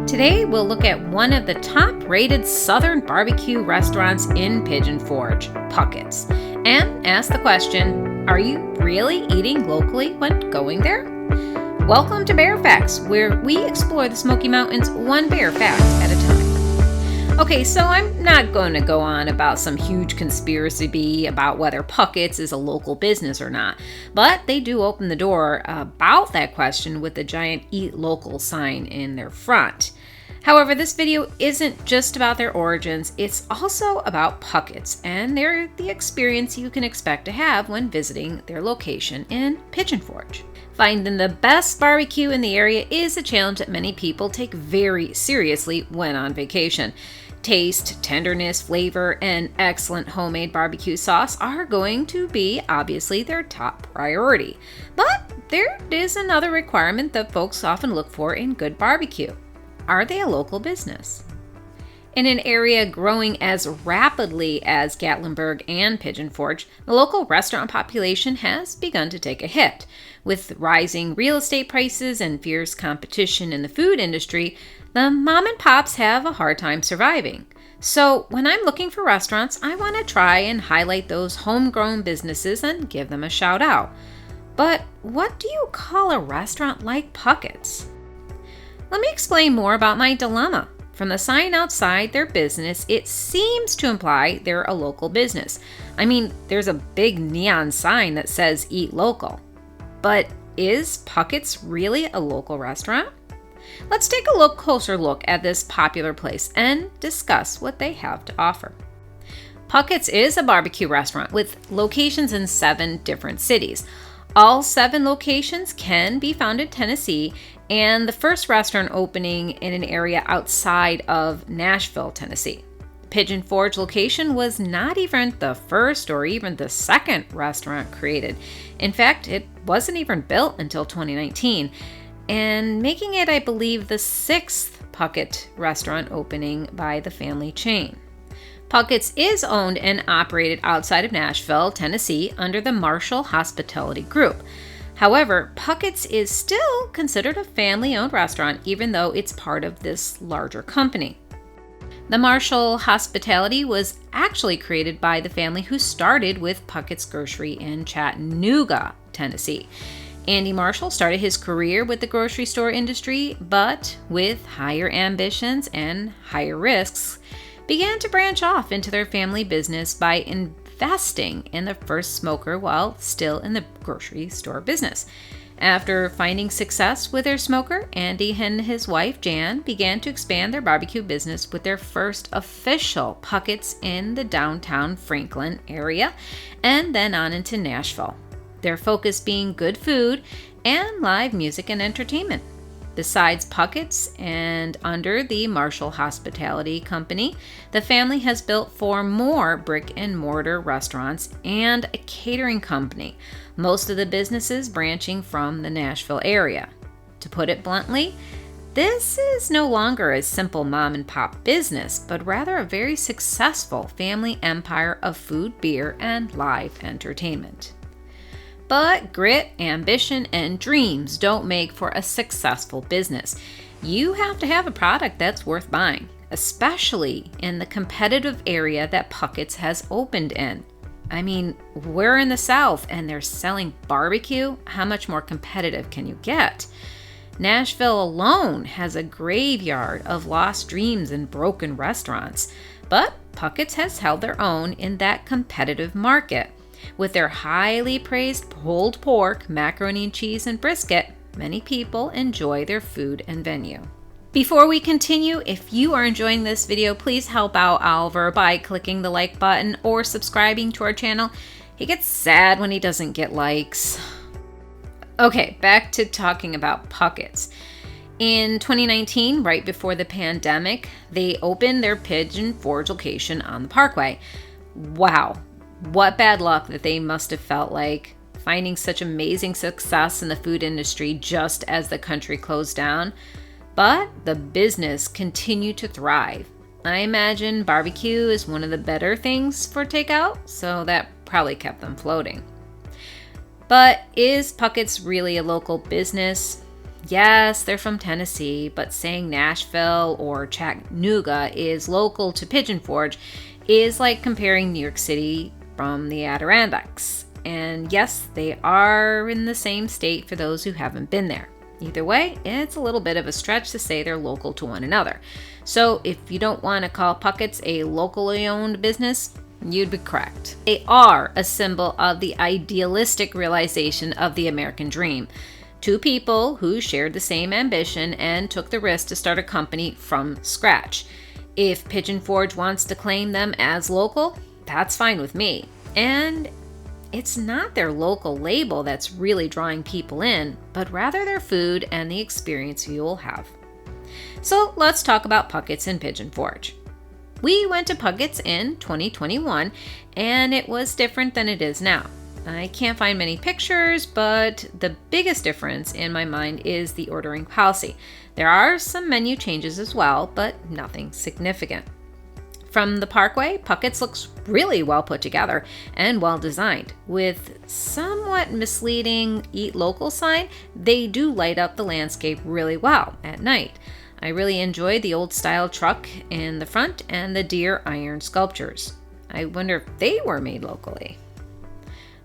Today we'll look at one of the top-rated Southern BBQ restaurants in Pigeon Forge, Pucketts, and ask the question, are you really eating locally when going there? Welcome to Bear Facts, where we explore the Smoky Mountains one bear fact at a time. Okay, so I'm not going to go on about some huge conspiracy bee about whether Pucketts is a local business or not, but they do open the door about that question with the giant Eat Local sign in their front. However, this video isn't just about their origins, it's also about Pucketts, and they're the experience you can expect to have when visiting their location in Pigeon Forge. Finding the best barbecue in the area is a challenge that many people take very seriously when on vacation. Taste, tenderness, flavor, and excellent homemade barbecue sauce are going to be obviously their top priority. But there is another requirement that folks often look for in good barbecue. Are they a local business? In an area growing as rapidly as Gatlinburg and Pigeon Forge, the local restaurant population has begun to take a hit. With rising real estate prices and fierce competition in the food industry, the mom and pops have a hard time surviving. So when I'm looking for restaurants, I want to try and highlight those homegrown businesses and give them a shout out. But what do you call a restaurant like Pucketts? Let me explain more about my dilemma. From the sign outside their business, it seems to imply they're a local business. I mean, there's a big neon sign that says Eat Local. But is Pucketts really a local restaurant? Let's take a closer look at this popular place and discuss what they have to offer. Pucketts is a barbecue restaurant with locations in 7 different cities. All 7 locations can be found in Tennessee, and the first restaurant opening in an area outside of Nashville, Tennessee. The Pigeon Forge location was not even the first or even the second restaurant created. In fact, it wasn't even built until 2019, and making it, I believe, the 6th Puckett restaurant opening by the family chain. Pucketts is owned and operated outside of Nashville, Tennessee, under the Marshall Hospitality Group. However, Pucketts is still considered a family-owned restaurant, even though it's part of this larger company. The Marshall Hospitality was actually created by the family who started with Puckett's Grocery in Chattanooga, Tennessee. Andy Marshall started his career with the grocery store industry, but with higher ambitions and higher risks, began to branch off into their family business by investing in the first smoker while still in the grocery store business. After finding success with their smoker, Andy and his wife Jan began to expand their barbecue business with their first official Pucketts in the downtown Franklin area, and then on into Nashville. Their focus being good food and live music and entertainment. Besides Pucketts and under the Marshall Hospitality Company, the family has built 4 more brick and mortar restaurants and a catering company, most of the businesses branching from the Nashville area. To put it bluntly, this is no longer a simple mom and pop business, but rather a very successful family empire of food, beer, and live entertainment. But grit, ambition, and dreams don't make for a successful business. You have to have a product that's worth buying, especially in the competitive area that Pucketts has opened in. I mean, we're in the South and they're selling barbecue. How much more competitive can you get? Nashville alone has a graveyard of lost dreams and broken restaurants, but Pucketts has held their own in that competitive market. With their highly praised pulled pork, macaroni and cheese, and brisket, many people enjoy their food and venue. Before we continue, if you are enjoying this video, please help out Oliver by clicking the like button or subscribing to our channel. He gets sad when he doesn't get likes. Okay, back to talking about Pucketts. In 2019, right before the pandemic, they opened their Pigeon Forge location on the Parkway. Wow. What bad luck that they must have felt like, finding such amazing success in the food industry just as the country closed down. But the business continued to thrive. I imagine barbecue is one of the better things for takeout, so that probably kept them floating. But is Pucketts really a local business? Yes, they're from Tennessee, but saying Nashville or Chattanooga is local to Pigeon Forge is like comparing New York City from the Adirondacks. And yes, they are in the same state for those who haven't been there. Either way, it's a little bit of a stretch to say they're local to one another. So if you don't want to call Pucketts a locally owned business, you'd be correct. They are a symbol of the idealistic realization of the American dream. Two people who shared the same ambition and took the risk to start a company from scratch. If Pigeon Forge wants to claim them as local, that's fine with me. And it's not their local label that's really drawing people in, but rather their food and the experience you will have. So let's talk about Pucketts and Pigeon Forge. We went to Pucketts in 2021, and it was different than it is now. I can't find many pictures, but the biggest difference in my mind is the ordering policy. There are some menu changes as well, but nothing significant. From the Parkway, Pucketts looks really well put together and well designed. With somewhat misleading Eat Local sign, they do light up the landscape really well at night. I really enjoyed the old style truck in the front and the deer iron sculptures. I wonder if they were made locally.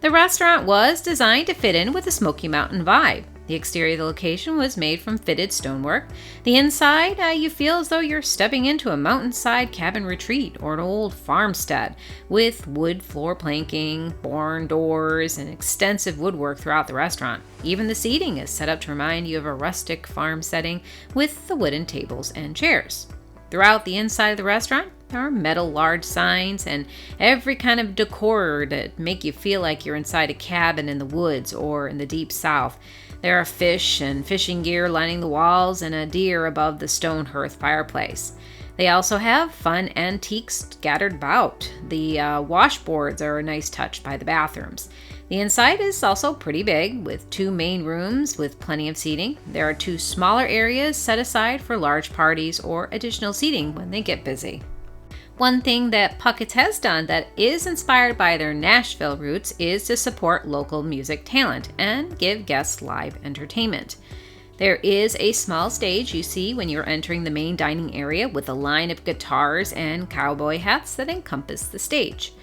The restaurant was designed to fit in with the Smoky Mountain vibe. The exterior of the location was made from fitted stonework. The inside, you feel as though you're stepping into a mountainside cabin retreat or an old farmstead with wood floor planking, barn doors, and extensive woodwork throughout the restaurant. Even the seating is set up to remind you of a rustic farm setting with the wooden tables and chairs. Throughout the inside of the restaurant, there are metal large signs and every kind of decor to make you feel like you're inside a cabin in the woods or in the deep south. There are fish and fishing gear lining the walls and a deer above the stone hearth fireplace. They also have fun antiques scattered about. The washboards are a nice touch by the bathrooms. The inside is also pretty big, with 2 main rooms with plenty of seating. There are 2 smaller areas set aside for large parties or additional seating when they get busy. One thing that Puckett has done that is inspired by their Nashville roots is to support local music talent and give guests live entertainment. There is a small stage you see when you're entering the main dining area with a line of guitars and cowboy hats that encompass the stage.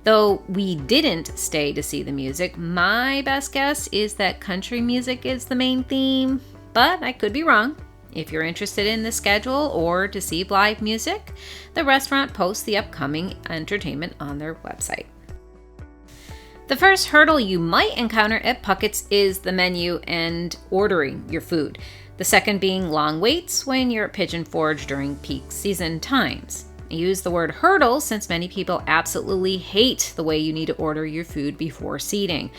Though we didn't stay to see the music, my best guess is that country music is the main theme, but I could be wrong. If you're interested in the schedule or to see live music, the restaurant posts the upcoming entertainment on their website. The first hurdle you might encounter at Pucketts is the menu and ordering your food. The second being long waits when you're at Pigeon Forge during peak season times. I use the word hurdle since many people absolutely hate the way you need to order your food before seating.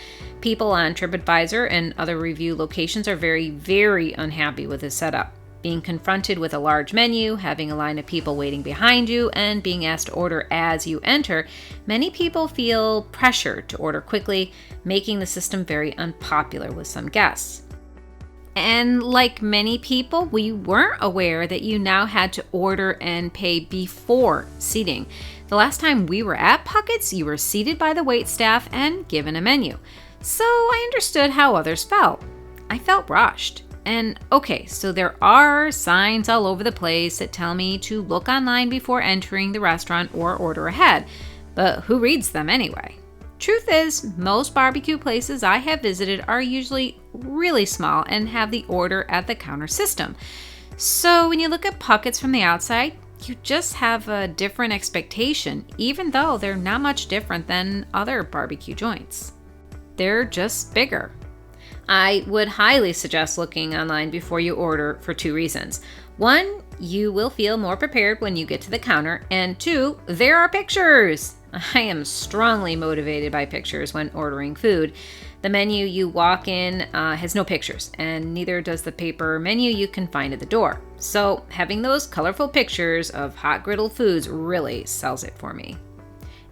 People on TripAdvisor and other review locations are very, very unhappy with this setup. Being confronted with a large menu, having a line of people waiting behind you, and being asked to order as you enter, many people feel pressure to order quickly, making the system very unpopular with some guests. And like many people, we weren't aware that you now had to order and pay before seating. The last time we were at Pucketts, you were seated by the waitstaff and given a menu. So I understood how others felt. I felt rushed. And okay, so there are signs all over the place that tell me to look online before entering the restaurant or order ahead, but who reads them anyway? Truth is, most barbecue places I have visited are usually really small and have the order at the counter system. So when you look at Pucketts from the outside, you just have a different expectation, even though they're not much different than other barbecue joints. They're just bigger. I would highly suggest looking online before you order for 2 reasons. 1, you will feel more prepared when you get to the counter, and 2, there are pictures. I am strongly motivated by pictures when ordering food. The menu you walk in has no pictures, and neither does the paper menu you can find at the door. So having those colorful pictures of hot griddle foods really sells it for me.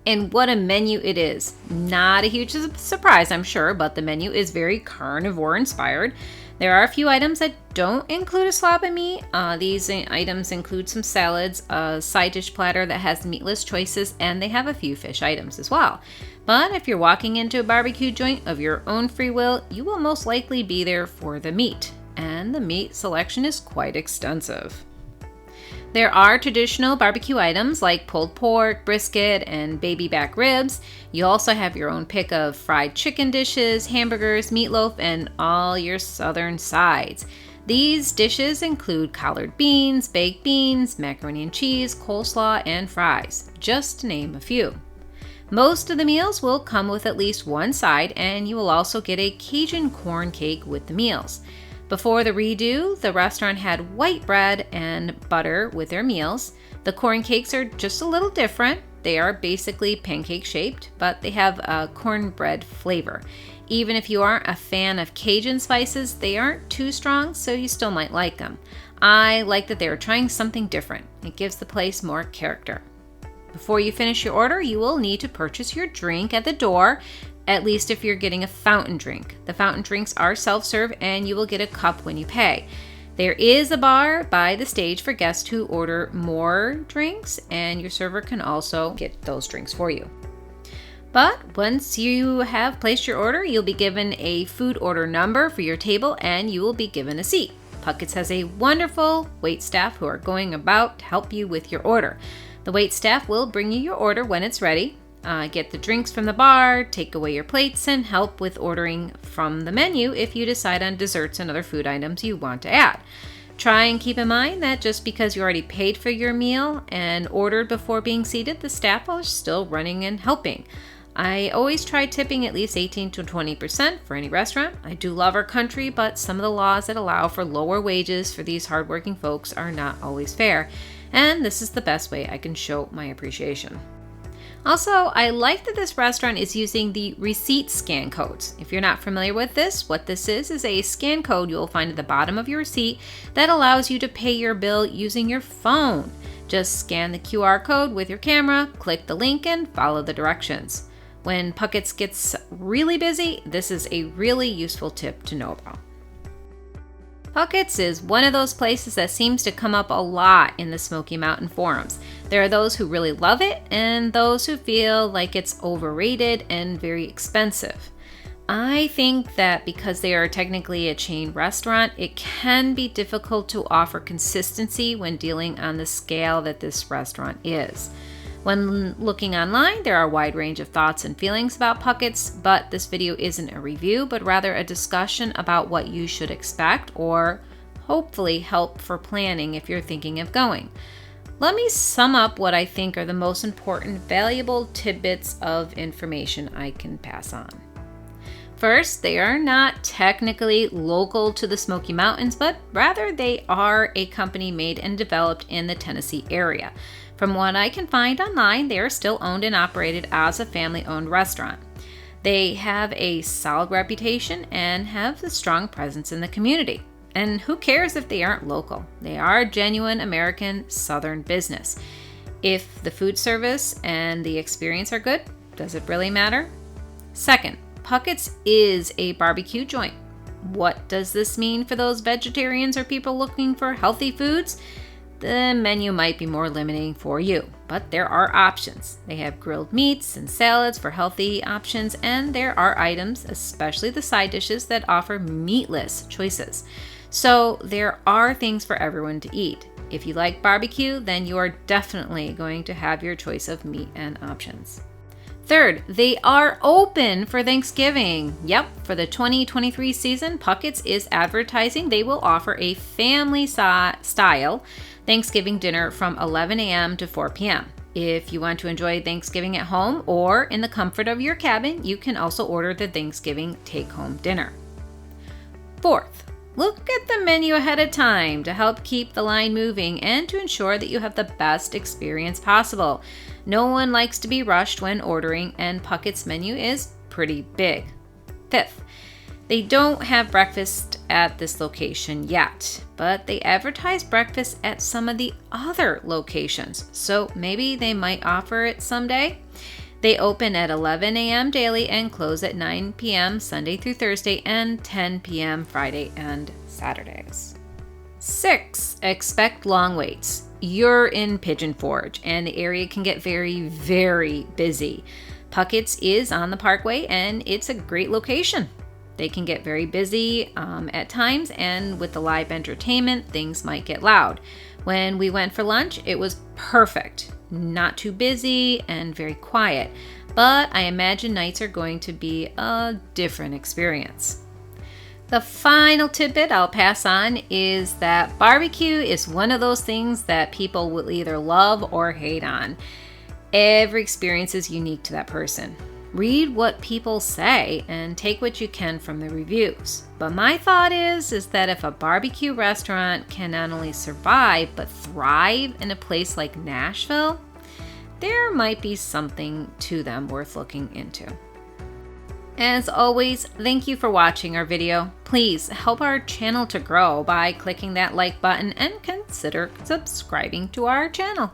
And what a menu it is. Not a huge surprise, I'm sure, but the menu is very carnivore inspired. There are a few items that don't include a slab of meat. These items include some salads, a side dish platter that has meatless choices, and they have a few fish items as well. But if you're walking into a barbecue joint of your own free will, you will most likely be there for the meat. and the meat selection is quite extensive. There are traditional barbecue items like pulled pork, brisket, and baby back ribs. You also have your own pick of fried chicken dishes, hamburgers, meatloaf, and all your southern sides. These dishes include collard beans, baked beans, macaroni and cheese, coleslaw, and fries, just to name a few. Most of the meals will come with at least one side, and you will also get a Cajun corn cake with the meals. Before the redo, the restaurant had white bread and butter with their meals. The corn cakes are just a little different. They are basically pancake shaped, but they have a cornbread flavor. Even if you aren't a fan of Cajun spices, they aren't too strong, so you still might like them. I like that they are trying something different. It gives the place more character. Before you finish your order, you will need to purchase your drink at the door, at least if you're getting a fountain drink. The fountain drinks are self-serve and you will get a cup when you pay. There is a bar by the stage for guests who order more drinks, and your server can also get those drinks for you. But once you have placed your order, you'll be given a food order number for your table and you will be given a seat. Pucketts has a wonderful wait staff who are going about to help you with your order. The wait staff will bring you your order when it's ready. Get the drinks from the bar, take away your plates, and help with ordering from the menu if you decide on desserts and other food items you want to add. Try and keep in mind that just because you already paid for your meal and ordered before being seated, the staff are still running and helping. I always try tipping at least 18 to 20% for any restaurant. I do love our country, but some of the laws that allow for lower wages for these hardworking folks are not always fair, and this is the best way I can show my appreciation. Also, I like that this restaurant is using the receipt scan codes. If you're not familiar with this, what this is a scan code you will find at the bottom of your receipt that allows you to pay your bill using your phone. Just scan the QR code with your camera, click the link, and follow the directions. When Pucketts gets really busy, this is a really useful tip to know about. Pucketts is one of those places that seems to come up a lot in the Smoky Mountain forums. There are those who really love it and those who feel like it's overrated and very expensive. I think that because they are technically a chain restaurant, it can be difficult to offer consistency when dealing on the scale that this restaurant is. When looking online, there are a wide range of thoughts and feelings about Pucketts, but this video isn't a review, but rather a discussion about what you should expect or hopefully help for planning if you're thinking of going. Let me sum up what I think are the most important, valuable tidbits of information I can pass on. First, they are not technically local to the Smoky Mountains, but rather they are a company made and developed in the Tennessee area. From what I can find online, they are still owned and operated as a family-owned restaurant. They have a solid reputation and have a strong presence in the community. And who cares if they aren't local? They are a genuine American Southern business. If the food service and the experience are good, does it really matter? Second, Pucketts is a barbecue joint. What does this mean for those vegetarians or people looking for healthy foods? The menu might be more limiting for you, but there are options. They have grilled meats and salads for healthy options, and there are items, especially the side dishes, that offer meatless choices. So there are things for everyone to eat. If you like barbecue, then you are definitely going to have your choice of meat and options. Third, they are open for Thanksgiving. Yep, for the 2023 season, Pucketts is advertising they will offer a family-style Thanksgiving dinner from 11 a.m. to 4 p.m. If you want to enjoy Thanksgiving at home or in the comfort of your cabin, you can also order the Thanksgiving take-home dinner. Fourth, look at the menu ahead of time to help keep the line moving and to ensure that you have the best experience possible. No one likes to be rushed when ordering, and Puckett's menu is pretty big. Fifth, they don't have breakfast at this location yet, but they advertise breakfast at some of the other locations, so maybe they might offer it someday. They open at 11 a.m. daily and close at 9 p.m. Sunday through Thursday and 10 p.m. Friday and Saturdays. 6. Expect long waits. You're in Pigeon Forge, and the area can get very, very busy. Pucketts is on the Parkway, and it's a great location. They can get very busy at times, and with the live entertainment, things might get loud. When we went for lunch, it was perfect. Not too busy and very quiet, but I imagine nights are going to be a different experience. The final tidbit I'll pass on is that barbecue is one of those things that people will either love or hate on. Every experience is unique to that person. Read what people say and take what you can from the reviews. But my thought is that if a barbecue restaurant can not only survive but thrive in a place like Nashville, there might be something to them worth looking into. As always, thank you for watching our video. Please help our channel to grow by clicking that like button and consider subscribing to our channel.